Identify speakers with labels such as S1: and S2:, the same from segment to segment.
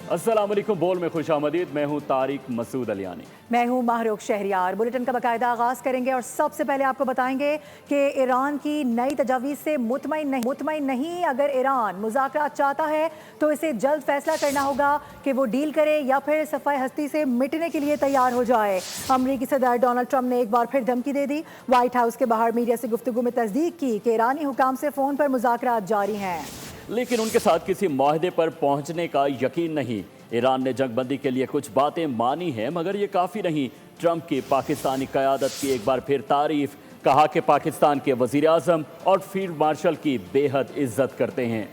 S1: अस्सलाम वालेकुम। बोल में खुश आमदीद। मैं हूँ तारिक मसूद अलियानी।
S2: मैं हूँ माहरूख शहरियार। बुलेटिन का बाकायदा आगाज़ करेंगे और सबसे पहले आपको बताएंगे कि ईरान की नई तजावीज़ से मुतमईन नहीं। अगर ईरान मुज़ाकरात चाहता है तो इसे जल्द फैसला करना होगा कि वो डील करे या फिर सफ़ाई हस्ती से मिटने के लिए तैयार हो जाए। अमरीकी सदर डोनाल्ड ट्रंप ने एक बार फिर धमकी दे दी। वाइट हाउस के बाहर मीडिया से गुफ्तगू में तस्दीक की कि ईरानी हुकाम से फ़ोन पर मुज़ाकरात जारी हैं,
S1: लेकिन उनके साथ किसी माहदे पर पहुंचने का यकीन नहीं। ईरान ने जंगबंदी के लिए कुछ बातें मानी हैं, मगर ये काफ़ी नहीं। ट्रंप की पाकिस्तानी क़यादत की एक बार फिर तारीफ, कहा कि पाकिस्तान के वज़ीर आज़म और फील्ड मार्शल की बेहद इज्जत करते हैं।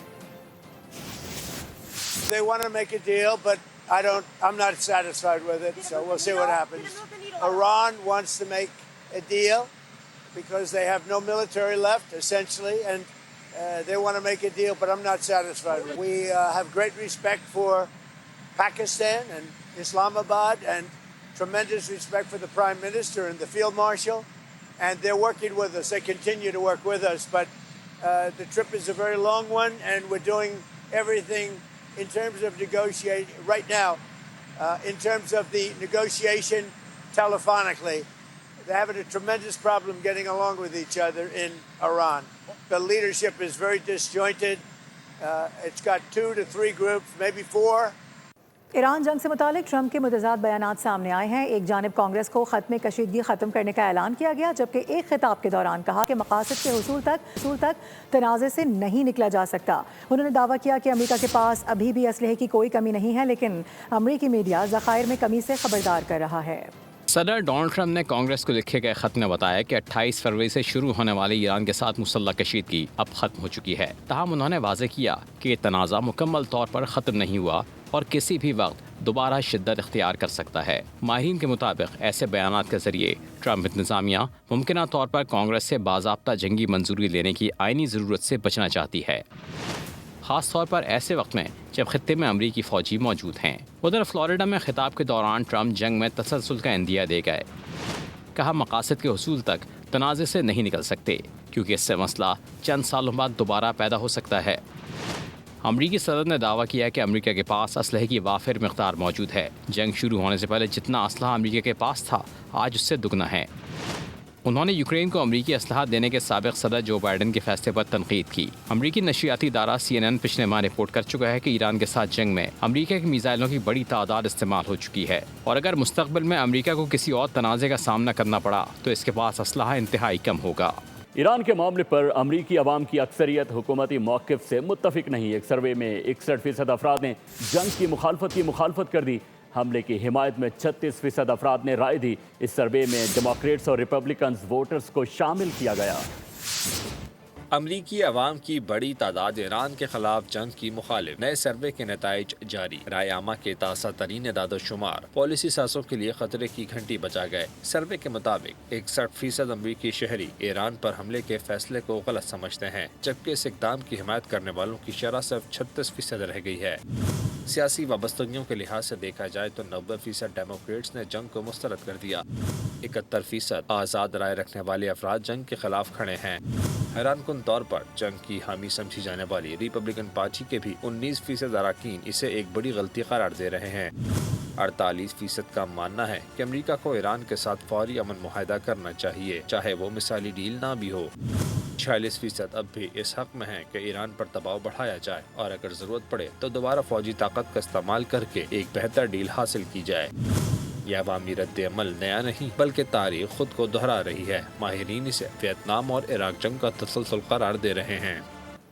S3: They want to make a deal, but I'm not satisfied with it, so we'll see what happens. Iran wants to make a deal because they have no military left, essentially, and they want to make a deal, but I'm not satisfied with it. We have great respect for Pakistan and Islamabad and tremendous respect for the Prime Minister and the Field Marshal, and they're working with us. They continue to work with us, but the trip is a very long one, and we're doing everything in terms of negotiating right now, in terms of the negotiation telephonically. They're having a tremendous problem getting along with each other in Iran. The leadership is very disjointed. It's got 2 to 3 groups, maybe 4.
S2: Iran जंग से मुतालिक Trump के मुतज़ाद बयानात सामने आए हैं। एक जानिब कांग्रेस को ख़त्म कशीदगी ख़त्म करने का ऐलान किया गया, जबकि एक खिताब के दौरान कहा कि मकासद के हुसूल तक तनाज़े से नहीं निकला जा सकता। उन्होंने दावा किया कि अमेरिका के पास अभी भी असलहे की कोई कमी नहीं है, लेकिन अमरीकी मीडिया ज़खायर में कमी से खबरदार कर रहा है।
S4: सदर डोनाल्ड ट्रंप ने कांग्रेस को लिखे गए खत में बताया कि 28 फरवरी से शुरू होने वाली ईरान के साथ मुसल्लह कशीदगी अब ख़त्म हो चुकी है। ताहम उन्होंने वाज़ेह किया कि ये तनाज़ा मुकम्मल तौर पर ख़त्म नहीं हुआ और किसी भी वक्त दोबारा शिद्दत इख्तियार कर सकता है। माहिरीन के मुताबिक ऐसे बयानात के ज़रिए ट्रंप इंतज़ामिया मुमकिना तौर पर कांग्रेस से बाज़ाब्ता जंगी मंजूरी लेने की आइनी ज़रूरत से बचना चाहती है, ख़ास तौर पर ऐसे वक्त में जब खत्ते में अमरीकी फ़ौजी मौजूद हैं। उधर फ्लोरिडा में खिताब के दौरान ट्रंप जंग में तसलसल का इंदिया दे गए। कहा मकासद के हुसूल तक तनाज़े से नहीं निकल सकते, क्योंकि इससे मसला चंद सालों बाद दोबारा पैदा हो सकता है। अमरीकी सदर ने दावा किया कि अमेरिका के पास असलहे की वाफिर मकदार मौजूद है। जंग शुरू होने से पहले जितना असलहा अमेरिका के पास था, आज उससे दुगना है। उन्होंने यूक्रेन को अमरीकी असलहा देने के साबिक़ सदर जो बाइडन के फैसले पर तनकीद की। अमरीकी नशियाती इदारा CNN पिछले माह रिपोर्ट कर चुका है कि ईरान के साथ जंग में अमरीका की मिसाइलों की बड़ी तादाद इस्तेमाल हो चुकी है, और अगर मुस्तक़बिल में अमरीका को किसी और तनाज़े का सामना करना पड़ा तो इसके पास असलहा इंतहाई कम होगा।
S1: ईरान के मामले पर अमरीकी अवाम की अक्सरियत हुकूमती मौक़िफ़ से मुत्तफ़िक नहीं। एक सर्वे में 61% अफराद ने जंग की मुखालफत कर दी। हमले की हिमायत में 36% अफराद ने राय दी। इस सर्वे में डेमोक्रेट्स और रिपब्लिकन्स वोटर्स को शामिल किया गया।
S5: अमरीकी अवाम की बड़ी तादाद ईरान के खिलाफ जंग की मुखालिफ। नए सर्वे के नताइज जारी। राय आमा के ताज़ा तरीन दादोशुमार पॉलिसी साजों के लिए खतरे की घंटी बजा गए। सर्वे के मुताबिक 61% अमरीकी शहरी ईरान पर हमले के फैसले को गलत समझते हैं, जबकि इस इक़दाम की हिमायत करने वालों की शरह सिर्फ 36% रह गई है। सियासी वाबस्तगियों के लिहाज से देखा जाए तो 90% डेमोक्रेट्स ने जंग को मुस्तरद कर दिया। 71% आज़ाद राय रखने वाले अफराद जंग के खिलाफ खड़े हैं। हैरानकुन तौर पर जंग की हामी समझी जाने वाली रिपब्लिकन पार्टी के भी 19% अरकान इसे एक बड़ी गलती करार दे रहे हैं। 48% का मानना है कि अमेरिका को ईरान के साथ फौरी अमन मुआहदा करना चाहिए, चाहे वो मिसाली डील ना भी हो। 46% अब भी इस हक में है कि ईरान पर दबाव बढ़ाया जाए और अगर ज़रूरत पड़े तो दोबारा फौजी ताकत का इस्तेमाल करके एक बेहतर डील हासिल की जाए। यह अवामी रद्द-ए-अमल नया नहीं, बल्कि तारीख खुद को दोहरा रही है। माहिरीन इसे वियतनाम और इराक जंग का तसलसल करार दे रहे हैं।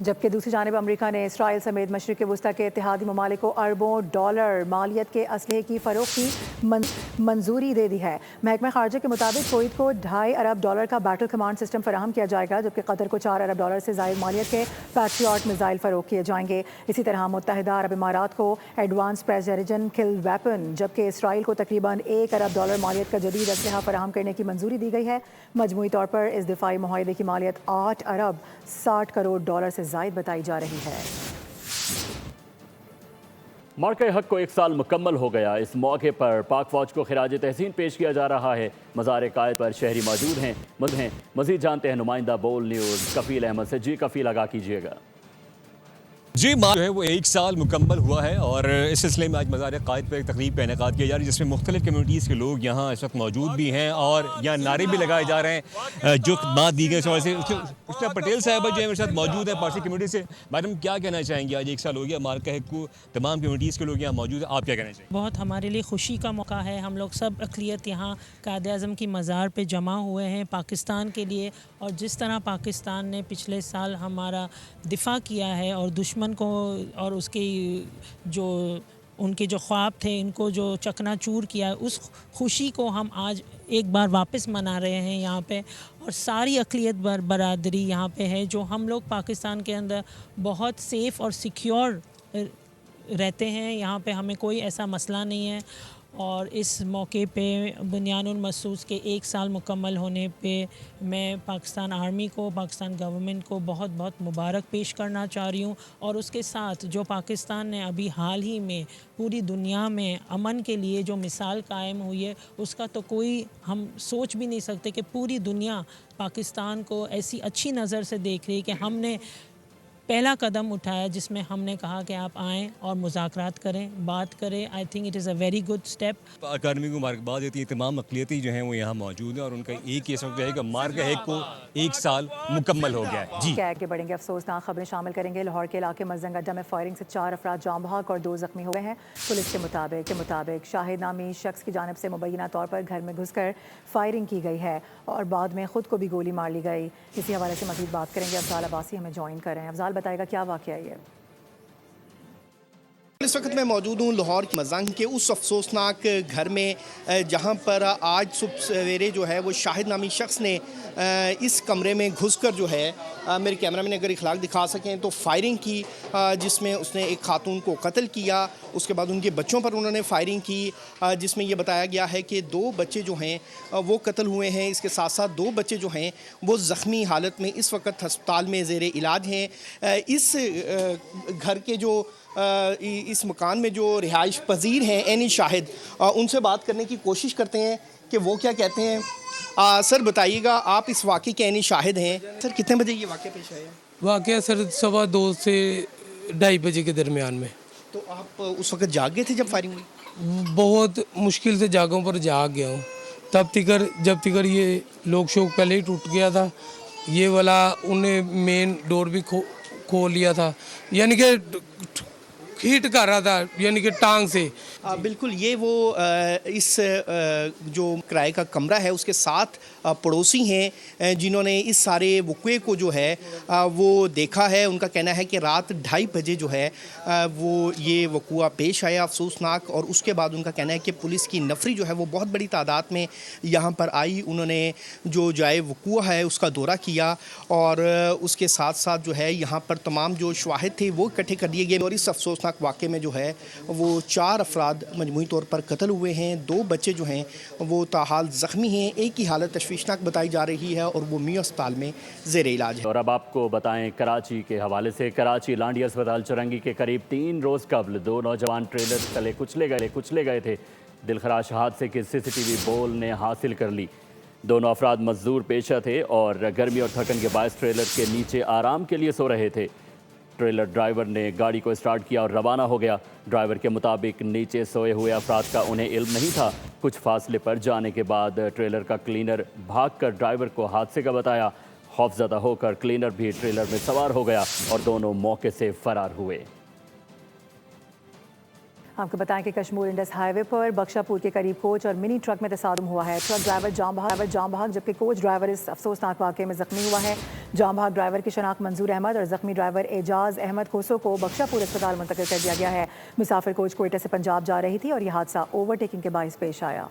S2: जबकि दूसरी जानिब अमरीका ने इसराइल समेत मशरिक़ वस्ता के इत्तेहादी ममालिक को अरबों डॉलर मालियत के असलहे की फ़रोख्त की मंजूरी दे दी है। महकमा ख़ारजा के मुताबिक कुवैत को $2.5 अरब का बैटल कमांड सिस्टम फराहम किया जाएगा, जबकि कतर को $4 अरब से ज़ायद मालियत के पैट्रियट मिसाइल फ़रोख्त किए जाएंगे। इसी तरह मुत्तहिदा अरब इमारात को एडवांस प्रेसिजन किल वेपन, जबकि इसराइल को तकरीबन $1 अरब मालियत का जदीद असलहा फराहम करने की मंजूरी दी गई है। मजमूई तौर पर इस दिफाई मुआहदे की मालियत $8 अरब 60 करोड़ से ज़ायद बताई जा रही है।
S1: मार्के हक को 1 साल मुकम्मल हो गया। इस मौके पर पाक फौज को खिराज तहसीन पेश किया जा रहा है। मज़ार कायद पर शहरी मौजूद हैं। मज़ीद जानते हैं नुमाइंदा बोल न्यूज़ कफील अहमद से। जी कफील, आगाह कीजिएगा।
S6: جی جو ہے وہ 1 سال مکمل ہوا ہے اور اس سلسلے میں آج مزار قائد پر ایک تقریب کا انعقاد کیا جا رہا ہے جس میں مختلف کمیونٹیز کے لوگ یہاں اس وقت موجود بھی ہیں اور یہاں نعرے بھی لگائے جا رہے ہیں جو خدمات دی گئی اس وجہ سے اسٹا پٹیل صاحبہ جو ہے میرے ساتھ موجود ہیں پارسی کمیونٹی سے. میڈم کیا کہنا چاہیں گے؟ آج 1 سال ہو گیا مارکہ کو تمام کمیونٹیز کے لوگ یہاں موجود ہیں, آپ کیا کہنا چاہیں گے؟
S7: بہت ہمارے لیے خوشی کا موقع ہے. ہم لوگ سب اقلیت یہاں قائد اعظم کی مزار پہ جمع ہوئے ہیں پاکستان کے لیے, اور جس طرح پاکستان نے پچھلے سال ہمارا دفاع کیا ہے اور دشمن کو اور اس کی جو ان کے جو خواب تھے ان کو جو چکنا چور کیا, اس خوشی کو ہم آج ایک بار واپس منا رہے ہیں یہاں پہ. اور ساری اقلیت برادری یہاں پہ ہے جو ہم لوگ پاکستان کے اندر بہت سیف اور سیکیور رہتے ہیں. یہاں پہ ہمیں کوئی ایسا مسئلہ نہیں ہے. اور اس موقع پہ بنیان المرصوص کے 1 سال مکمل ہونے پہ میں پاکستان آرمی کو, پاکستان گورنمنٹ کو بہت بہت مبارک پیش کرنا چاہ رہی ہوں. اور اس کے ساتھ جو پاکستان نے ابھی حال ہی میں پوری دنیا میں امن کے لیے جو مثال قائم ہوئی ہے اس کا تو کوئی ہم سوچ بھی نہیں سکتے کہ پوری دنیا پاکستان کو ایسی اچھی نظر سے دیکھ رہی ہے کہ ہم نے پہلا قدم اٹھایا جس میں ہم نے کہا کہ آپ آئیں اور مذاکرات کریں, بات کریں. I think it is a very good step.
S6: Academy کو مبارکباد دیتی ہیں تمام اقلیتی جو ہیں وہ یہاں موجود ہیں اور ان کا ایک ہی اس وقت ہے کہ مارکہ کو 1 سال مکمل ہو گیا ہے. جی
S2: کہ بڑھیں گے افسوسناک خبریں شامل کریں گے. لاہور کے علاقے مزنگ اڈہ میں فائرنگ سے 4 افراد جاں بحق اور 2 زخمی ہوئے ہیں. پولیس کے مطابق شاہد نامی شخص کی جانب سے مبینہ طور پر گھر میں گھس کر فائرنگ کی گئی ہے اور بعد میں خود کو بھی گولی مار لی گئی. اسی حوالے سے مزید بات کریں گے. افضال عباسی ہمیں جوائن کریں. افضال بتائے گا کیا واقعہ ہے یہ؟
S8: اس وقت میں موجود ہوں لاہور کی مزنگ کے اس افسوسناک گھر میں جہاں پر آج صبح سویرے جو ہے وہ شاہد نامی شخص نے اس کمرے میں گھس کر جو ہے میرے کیمرہ مین اگر اخلاق دکھا سکیں تو فائرنگ کی, جس میں اس نے ایک خاتون کو قتل کیا. اس کے بعد ان کے بچوں پر انہوں نے فائرنگ کی جس میں یہ بتایا گیا ہے کہ 2 بچے جو ہیں وہ قتل ہوئے ہیں. اس کے ساتھ ساتھ 2 بچے جو ہیں وہ زخمی حالت میں اس وقت ہسپتال میں زیر علاج ہیں. اس گھر کے جو اس مکان میں جو رہائش پذیر ہیں عینی شاہد, ان سے بات کرنے کی کوشش کرتے ہیں کہ وہ کیا کہتے ہیں. سر بتائیے گا, آپ اس واقعے کے عینی شاہد ہیں. سر کتنے بجے یہ واقعہ پیش آیا؟
S9: واقعہ سر 2:15 سے 2:30 بجے کے درمیان میں.
S8: تو آپ اس وقت جاگ گئے تھے جب فائرنگ ہوئی؟
S9: بہت مشکل سے جاگوں پر جاگ گیا ہوں. جب تک یہ لوک شوک پہلے ہی ٹوٹ گیا تھا. یہ والا انہیں مین ڈور بھی کھول لیا تھا, یعنی کہ ہیٹ کر رہا تھا, یعنی کہ ٹانگ سے.
S8: بالکل. یہ وہ اس جو کرائے کا کمرہ ہے اس کے 7 پڑوسی ہیں جنہوں نے اس سارے وقوعے کو جو ہے وہ دیکھا ہے. ان کا کہنا ہے کہ رات 2:30 بجے جو ہے وہ یہ وقوعہ پیش آیا افسوسناک, اور اس کے بعد ان کا کہنا ہے کہ پولیس کی نفری جو ہے وہ بہت بڑی تعداد میں یہاں پر آئی. انہوں نے جو جائے وقوع ہے اس کا دورہ کیا اور اس کے ساتھ ساتھ جو ہے یہاں پر تمام جو شواہد تھے وہ اکٹھے کر دیے گئے. اور اس افسوسناک واقعے میں جو ہے وہ 4 افراد مجموعی طور پر قتل ہوئے ہیں. 2 بچے جو ہیں وہ تاحال زخمی ہیں. ایک کی حالت تشویشناک بتائی جا رہی ہے اور وہ میو اسپتال میں زیر علاج ہے.
S1: اور اب آپ کو بتائیں کراچی کے حوالے سے. کراچی لانڈی اسپتال چرنگی کے قریب 3 روز قبل 2 نوجوان ٹریلر تلے کچلے گئے تھے. دلخراش حادثے کی CCTV بول نے حاصل کر لی. دونوں افراد مزدور پیشہ تھے اور گرمی اور تھکن کے باعث ٹریلر کے نیچے آرام کے لیے سو رہے تھے. ٹریلر ڈرائیور نے گاڑی کو اسٹارٹ کیا اور روانہ ہو گیا. ڈرائیور کے مطابق نیچے سوئے ہوئے افراد کا انہیں علم نہیں تھا. کچھ فاصلے پر جانے کے بعد ٹریلر کا کلینر بھاگ کر ڈرائیور کو حادثے کا بتایا. خوفزدہ ہو کر کلینر بھی ٹریلر میں سوار ہو گیا اور دونوں موقع سے فرار ہوئے.
S2: آپ کو بتائیں کہ کشمور انڈس ہائی وے پر بخشہ پور کے قریب کوچ اور منی ٹرک میں تصادم ہوا ہے. ٹرک ڈرائیور جاں بحق جبکہ کوچ ڈرائیور اس افسوسناک واقعے میں زخمی ہوا ہے. جاں بحق ڈرائیور کی شناخت منظور احمد اور زخمی ڈرائیور اعجاز احمد کھوسو کو بخشہ پور اسپتال منتقل کر دیا گیا ہے. مسافر کوچ کوئٹہ سے پنجاب جا رہی تھی اور یہ حادثہ اوور ٹیکنگ کے باعث پیش آیا.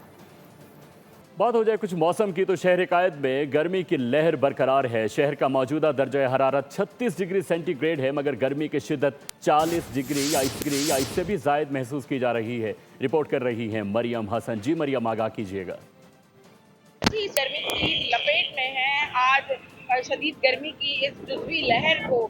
S1: بات ہو جائے کچھ موسم کی تو شہر قائد میں گرمی کی لہر برقرار ہے. شہر کا موجودہ درجہ حرارت 36 ڈگری سینٹی گریڈ ہے مگر گرمی کی شدت 40 ڈگری یا اس سے بھی زائد محسوس کی جا رہی ہے. رپورٹ کر رہی ہیں مریم حسن. جی مریم آگاہ کیجیے گا.
S10: گرمی کی لپیٹ میں ہے. آج شدید گرمی کی اس جزوی لہر کو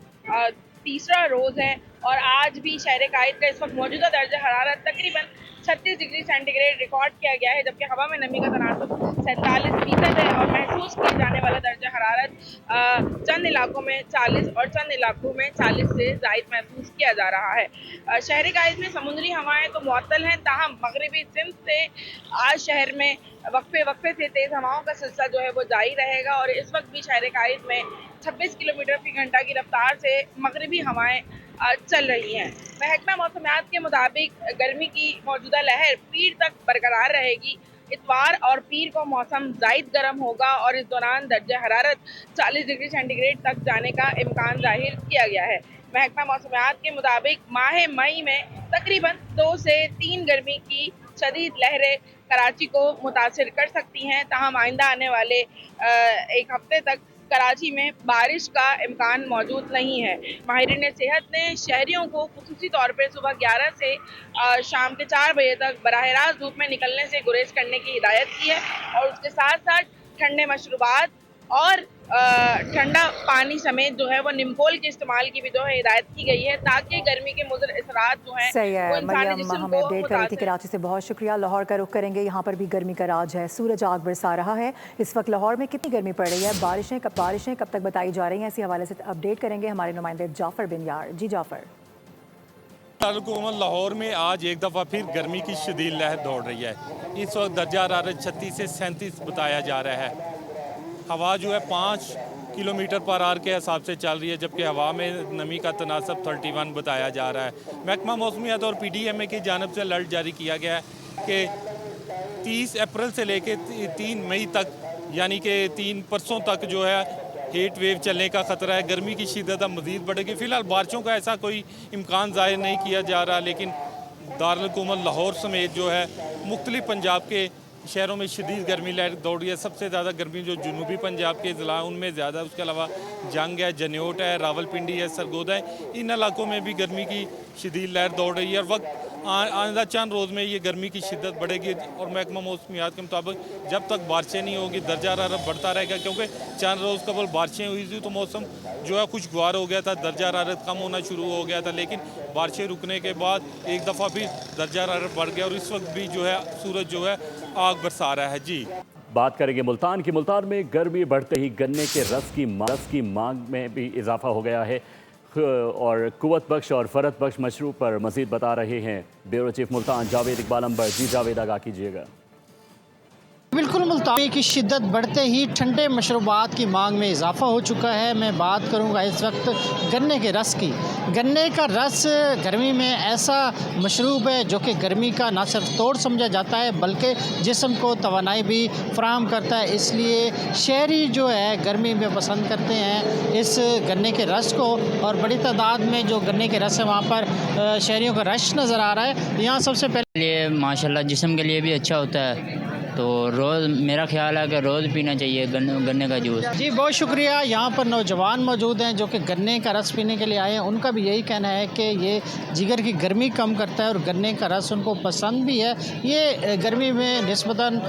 S10: 3را روز ہے اور آج بھی شہر قائد کا اس وقت موجودہ درجہ حرارت تقریباً 36 ڈگری سینٹی گریڈ ریکارڈ کیا گیا ہے جبکہ ہوا میں نمی کا تناسب 47% ہے اور محسوس महसूस किए जाने वाला दर्जा हरारत चंद इलाकों में 40 और चंद इलाकों में 40 से ज़ायद महसूस किया जा रहा है। शहर कायद में समुद्री हवाएं तो मुअत्तल हैं, ताहम मगरबी सिंध से आज शहर में वक्फे से तेज़ हवाओं का सिलसिला जो है वो जारी रहेगा और इस वक्त भी शहर कायद में 26 किलोमीटर फी घंटा की रफ्तार से मगरबी हवाएं चल रही हैं। महकमा मौसमियात के मुताबिक गर्मी की मौजूदा लहर पीर तक बरकरार रहेगी। इतवार और पीर को मौसम ज़ायद गर्म होगा और इस दौरान दर्जा हरारत 40 डिग्री सेंटीग्रेड तक जाने का इम्कान जाहिर किया गया है। महकमा मौसमियात के मुताबिक माह मई में तकरीबन 2 से 3 गर्मी की शदीद लहरें कराची को मुतासिर कर सकती हैं, ताहम आइंदा आने वाले एक हफ्ते तक कराची में बारिश का इम्कान मौजूद नहीं है। माहिरीन सेहत ने शहरियों को खुसूसी तौर पर सुबह 11 से शाम के 4 बजे तक बराह रास्त धूप में निकलने से गुरेज करने की हिदायत की है और उसके साथ साथ ठंडे मशरूबात और ठंडा पानी समेत जो है वो निम्कोल के इस्तेमाल की भी जो है हिदायत की गई है, ताकि गर्मी के मुज़र असरात जो हैं
S2: सही है।
S10: वो इंसानी
S2: मरियम
S10: जिस्म
S2: हमें
S10: को
S2: अपडेट कर रही थी
S10: मुतासिर
S2: कराची से, बहुत शुक्रिया। लाहौर का रुख करेंगे, यहाँ पर भी गर्मी का राज है, सूरज आग बरसा रहा है। इस वक्त लाहौर में कितनी गर्मी पड़ रही है, बारिशें कब तक बताई जा रही हैं, इसी हवाले से अपडेट करेंगे हमारे नुमाइंदे जाफ़र बिन यार। जी जाफ़र।
S11: लाहौर में आज एक दफ़ा फिर गर्मी की शदीद लहर दौड़ रही है। इस वक्त दर्जा हरारत 36 से 37 बताया जा रहा है। हवा जो है 5 किलोमीटर पर आवर के हिसाब से चल रही है, जबकि हवा में नमी का तनासब 31 बताया जा रहा है। महकमा मौसमियात और PDMA की जानब से अलर्ट जारी किया गया है कि 30 अप्रैल से लेकर 3 मई तक, यानी कि 3 परसों तक जो है हीट वेव चलने का ख़तरा है। गर्मी की शिद्दत अब मज़ीद बढ़ेगी। फ़िलहाल बारिशों का ऐसा कोई इम्कान ज़ाहिर नहीं किया जा रहा, लेकिन दारुल हुकूमत लाहौर समेत जो है मुख्तलिफ पंजाब के शहरों में शदीद गर्मी लहर दौड़ रही है। सबसे ज़्यादा गर्मी जो जनूबी पंजाब के ज़िला उनमें ज़्यादा, उसके अलावा जंग है, जन्योट है, रावलपिंडी है, सरगोदा है, इन इलाकों में भी गर्मी की शदीद लहर दौड़ रही है और वक्त आइंदा चंद रोज़ में ये गर्मी की शिद्दत बढ़ेगी और महकमा मौसमियात के मुताबिक जब तक बारिशें नहीं होगी दर्जा हरारत बढ़ता रहेगा, क्योंकि चंद रोज़ कबल बारिशें हुई थी तो मौसम जो है खुशगवार हो गया था, दर्जा हरारत कम होना शुरू हो गया था, लेकिन बारिशें रुकने के बाद एक दफ़ा फिर दर्जा हरारत बढ़ गया और इस वक्त भी जो है सूरज जो है आग बरसा रहा है। जी
S1: बात करेंगे मुल्तान की। मुल्तान में गर्मी बढ़ते ही गन्ने के रस की मांग में भी इजाफा हो गया है और कुव्वत बख्श और फरत बख्श मशरूब पर मजीद बता रहे हैं ब्यूरो चीफ मुल्तान जावेद इकबाल अंबर। जी जावेद, आगाह कीजिएगा।
S12: बिल्कुल, मुल्तान की शिद्दत बढ़ते ही ठंडे मशरूबात की मांग में इजाफा हो चुका है। मैं बात करूंगा इस वक्त गन्ने के रस की। गन्ने का रस गर्मी में ऐसा मशरूब है जो कि गर्मी का ना सिर्फ तोड़ समझा जाता है बल्कि जिस्म को तवानाई भी फराहम करता है, इसलिए शहरी जो है गर्मी में पसंद करते हैं इस गन्ने के रस को और बड़ी तादाद में जो गन्ने के रस है वहाँ पर शहरियों का रश नज़र आ रहा है। यहाँ सबसे पहले
S13: माशाल्लाह जिस्म के लिए भी अच्छा होता है, तो रोज़ मेरा ख्याल है कि रोज़ पीना चाहिए गन्ने का जूस।
S12: जी बहुत शुक्रिया। यहाँ पर नौजवान मौजूद हैं जो कि गन्ने का रस पीने के लिए आए हैं। उनका भी यही कहना है कि ये जिगर की गर्मी कम करता है और गन्ने का रस उनको पसंद भी है। ये गर्मी में निस्बतन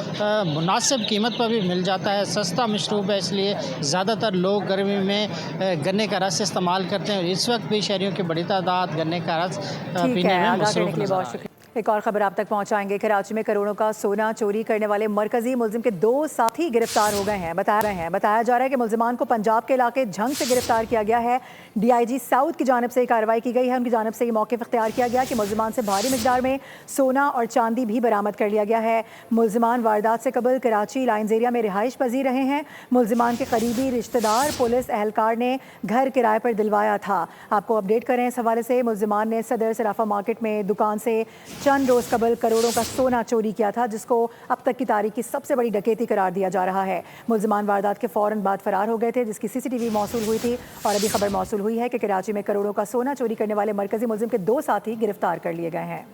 S12: मुनासिब कीमत पर भी मिल जाता है, सस्ता मशरूब है, इसलिए ज़्यादातर लोग गर्मी में गन्ने का रस इस्तेमाल करते हैं और इस वक्त भी शहरियों की बड़ी तादाद गन्ने का रस पीने में मसरूफ़ नज़र आ रही है।
S2: एक और खबर आप तक पहुंचाएंगे। कराची में करोड़ों का सोना चोरी करने वाले मरकजी मुलजिम के 2 साथी गिरफ्तार हो गए हैं। बताया जा रहा है कि मुलजिमान को पंजाब के इलाके झंग से गिरफ्तार किया गया है। DIG साउथ की जानब से कार्रवाई की गई है। उनकी जानब से ये मौक़िफ़ इख्तियार किया गया कि मुलजिमान से भारी मिकदार में सोना और चांदी भी बरामद कर लिया गया है। मुलजिमान वारदात से कबल कराची लाइन्स एरिया में रिहाइश पजीर रहे हैं। मुलजिमान के करीबी रिश्तेदार पुलिस एहलकार ने घर किराए पर दिलवाया था। आपको अपडेट करें इस हवाले से। मुलजिमान ने सदर सराफा मार्केट में दुकान से चंद रोज़ कबल करोड़ों का सोना चोरी किया था, जिसको अब तक की तारीख की सबसे बड़ी डकैती करार दिया जा रहा है। मुलजिमान वारदात के फ़ौरन बाद फरार हो गए थे, जिसकी CCTV मौसूल हुई थी और अभी खबर मौसूल हुई है कि कराची में करोड़ों का सोना चोरी करने वाले मरकजी मुलजिम के 2 साथी गिरफ्तार कर लिए गए हैं।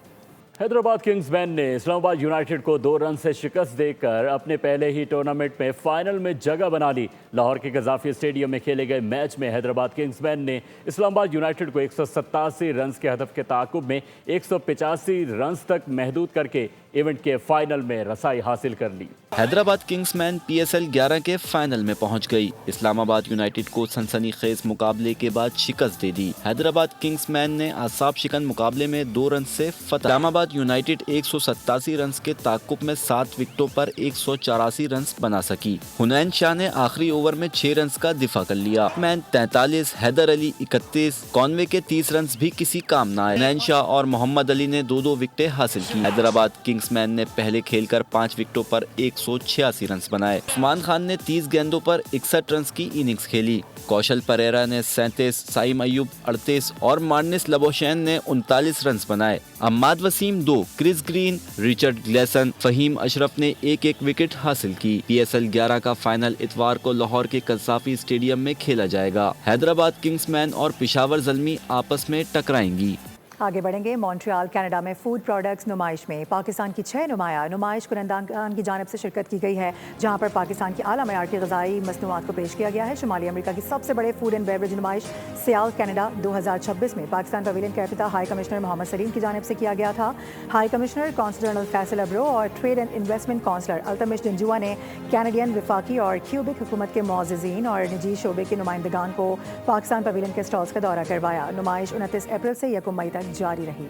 S1: हैदराबाद किंग्समैन ने इस्लामाबाद यूनाइटेड को 2 रन से शिकस्त देकर अपने पहले ही टूर्नामेंट में फाइनल में जगह बना ली। लाहौर के गजाफी स्टेडियम में खेले गए मैच में हैदराबाद किंग्समैन ने इस्लामाबाद यूनाइटेड को 187 रन के हदफ के ताक़ुब में 185 रन तक महदूद करके ایونٹ کے فائنل میں رسائی حاصل کر لی۔
S14: حیدرآباد کنگز مین PSL 11 کے فائنل میں پہنچ گئی۔ اسلام آباد یونائیٹڈ کو سنسنی خیز مقابلے کے بعد شکست دے دی۔ حیدرآباد کنگز مین نے اعصاب شکن مقابلے میں 2 رنز سے فتح۔ اسلام آباد یونائیٹڈ 187 رنز کے تعاقب میں 7 وکٹوں پر 184 رنز بنا سکی۔ حنین شاہ نے آخری اوور میں 6 رنز کا دفاع کر لیا۔ مین 43، حیدر علی 31، کانوے کے 30 رنز بھی کسی کام نہ آئے۔ حنین شاہ اور محمد علی نے 2 وکٹیں حاصل کی۔ حیدرآباد کنگز مین نے پہلے کھیل کر 5 وکٹوں پر 186 رنز بنائے۔ عثمان خان نے 30 گیندوں پر 61 رنز کی اننگز کھیلی۔ کوشل پریرا نے 37، سائم ایوب 38 اور مارنس لبوشین نے 39 رنز بنائے۔ عماد وسیم 2، کرس گرین، ریچرڈ گلیسن، فہیم اشرف نے 1 وکٹ حاصل کی۔ PSL 11 کا فائنل اتوار کو لاہور کے قذافی اسٹیڈیم میں کھیلا جائے گا۔ حیدرآباد کنگز مین اور پشاور زلمی آپس میں ٹکرائیں گی۔
S2: آگے بڑھیں گے۔ مونٹریال کینیڈا میں فوڈ پروڈکٹس نمائش میں پاکستان کی 6 نمائش کنندگان کی جانب سے شرکت کی گئی ہے، جہاں پر پاکستان کی اعلیٰ معیار کی غذائی مصنوعات کو پیش کیا گیا ہے۔ شمالی امریکہ کی سب سے بڑے فوڈ اینڈ بیوریج نمائش سیال کینیڈا 2026 میں پاکستان پویلین کا افتتاح ہائی کمشنر محمد سلیم کی جانب سے کیا گیا تھا۔ High commissioner consul general Faisal Abro اور trade and investment counsellor Altamash Janjua نے کینیڈین، وفاقی اور کیوبک حکومت کے معززین اور نجی شعبے کے نمائندگان کو پاکستان پویلین کے اسٹالز کا دورہ کروایا۔ نمائش 29 اپریل سے 1 مئی تک جاری رہی۔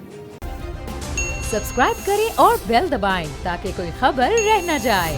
S15: سبسکرائب کریں اور بیل دبائیں تاکہ کوئی خبر رہ نہ جائے۔